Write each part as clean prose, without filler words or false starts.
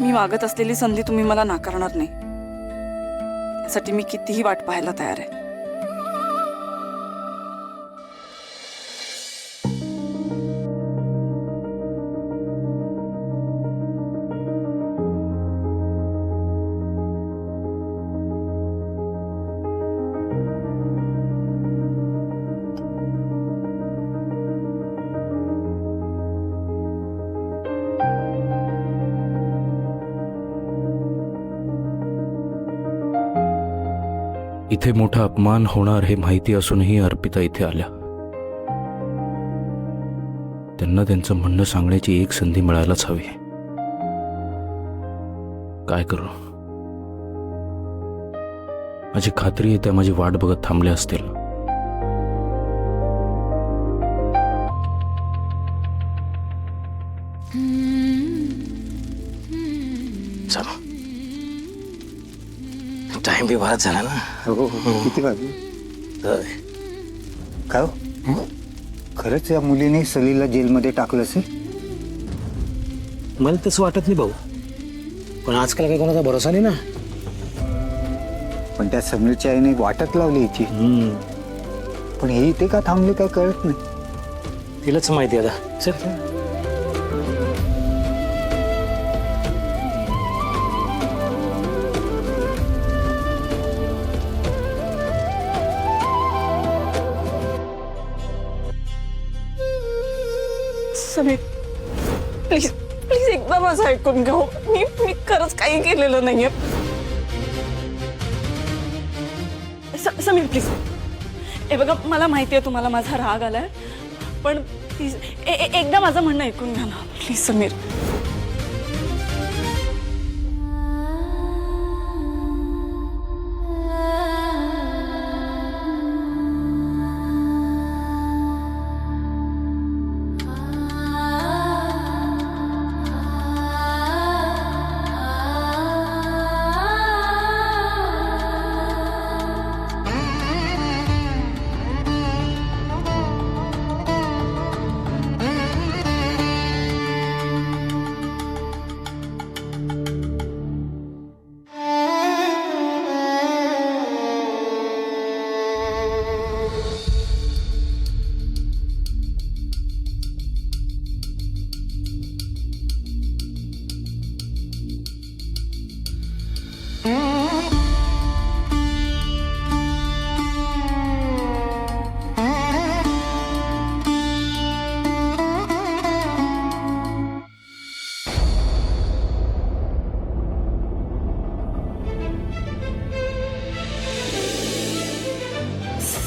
मी मागत असलेली संधी तुम्ही मला नाकारणार नाही, यासाठी मी कितीही वाट पाहायला तयार आहे. इथे मोठा अपमान होणार हे माहिती असूनही अर्पिता इथे आल्या. त्यांना त्यांचं म्हणणं सांगण्याची एक संधी मिळायलाच हवी. काय करू? माझी खात्री आहे त्या माझी वाट बघत थांबल्या असतील. चला, टाइम भी बराच झाला ना. हो किती वाजले? काय हो? खरंच या मुलीने सलीला जेलमध्ये टाकलं असेल? मला तसं वाटत नाही भाऊ, पण आजकाल काही कोणाचा भरोसा नाही ना. पण त्या समीरच्या आईने वाटत लावली हिची. पण हे इथे का थांबले काय कळत नाही. तिलाच माहिती आता. चल. समीर, प्लीज प्लीज एकदा माझं ऐकून घ्या. मी खरंच काही केलेलं नाहीये. समीर प्लीज, हे बघा, मला माहिती आहे तुम्हाला माझा राग आलाय, पण प्लीज एकदा माझं म्हणणं ऐकून घ्या ना प्लीज. समीर,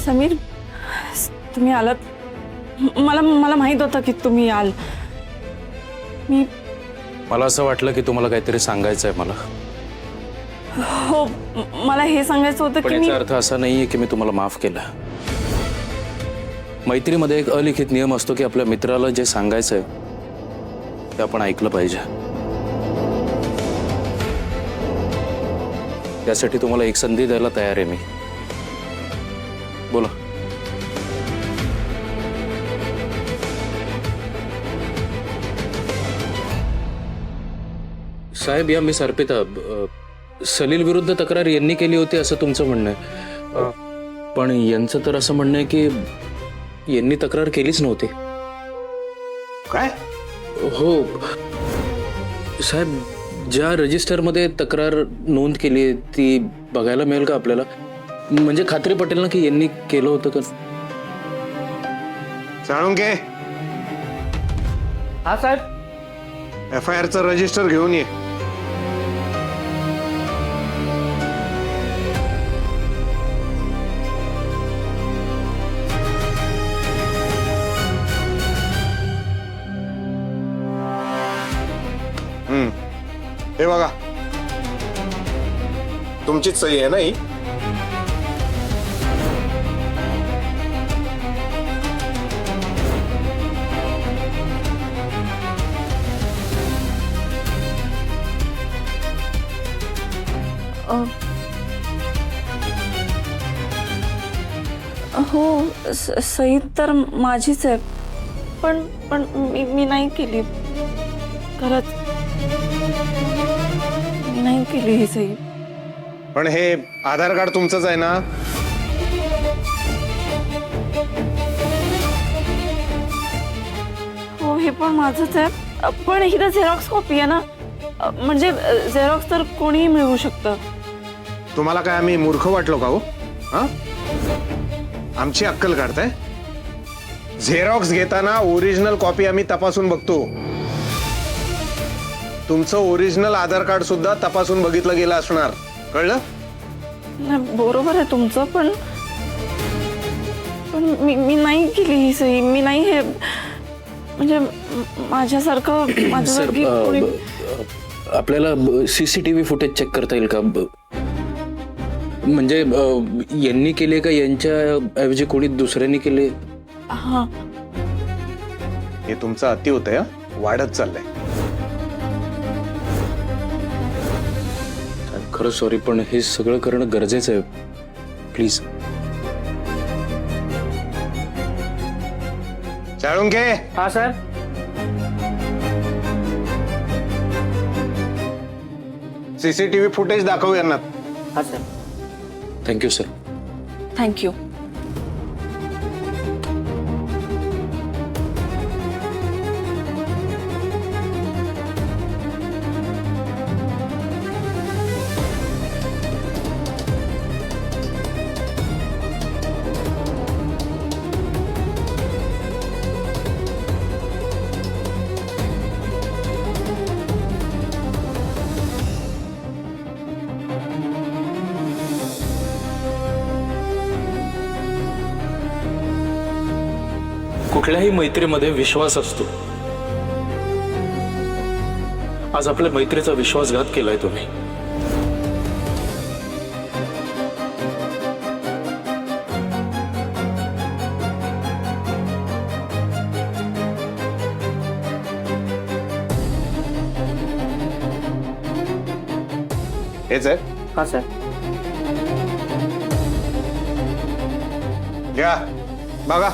समीर, तुम्ही आलात. मला माहित होतं की तुम्ही याल. मला असं वाटलं की तुम्हाला काहीतरी सांगायचं आहे मला. हो, मला हे सांगायचं होतं पण की याचा अर्थ असा नाहीये की मी तुम्हाला माफ केलं. मैत्रीमध्ये एक अलिखित नियम असतो की आपल्या मित्राला जे सांगायचंय ते आपण ऐकलं पाहिजे. त्यासाठी तुम्हाला एक संधी द्यायला तयार आहे मी. बोला. साहेब, या मिस अर्पिता, सलील विरुद्ध तक्रार यांनी केली होती असं तुमचं म्हणणं आहे. पण यांचं तर असं म्हणणं आहे की यांनी तक्रार केलीच नव्हती. काय? हो साहेब, ज्या रजिस्टरमध्ये तक्रार नोंद केली ती बघायला मिळेल का आपल्याला? म्हणजे खात्री पटेल ना की यांनी केलं होतं तर. साळुंके, हा साहेब. FIR चं रजिस्टर घेऊन ये. हे बघा, तुमचीच सही आहे ना ही? हो, सही तर माझीच आहे, पण मी नाही केली खरंच. नाही केली ही सही. पण हे आधार कार्ड तुमचंच आहे ना? हो हे पण माझंच आहे, पण ही तर झेरॉक्स कॉपी आहे ना. म्हणजे झेरॉक्स तर कोणीही मिळवू शकतं. तुम्हाला काय आम्ही मूर्ख वाटलो का हो? हा, आमची अक्कल काढताय? झेरॉक्स घेताना ओरिजिनल कॉपी आम्ही तपासून बघतो. तुमचं ओरिजिनल आधार कार्ड सुद्धा तपासून बघितलं गेलं असणार, कळलं? नाही, बरोबर आहे तुमचं, पण पण मी नाही केली ही सही. मी नाही, हे म्हणजे माझ्यासारखं माझ्या सर जागी कोणी. आपल्याला CCTV फुटेज चेक करता येईल का? म्हणजे यांनी केले का यांच्या ऐवजी कोणी दुसऱ्यांनी केले? हा, हे तुमचं अति होतंय, हा? वाढत चाललंय. खरं सॉरी, पण हे सगळं करणं गरजेचं आहे. प्लीज. चाळुंके, हा सर. CCTV फुटेज दाखवू यांना. हा सर. Thank you sir. थँक्यू. कुठल्याही मैत्रीमध्ये विश्वास असतो. आज आपल्या मैत्रीचा विश्वासघात केलाय तुम्ही. हेच आहे, हा सर. घ्या बघा.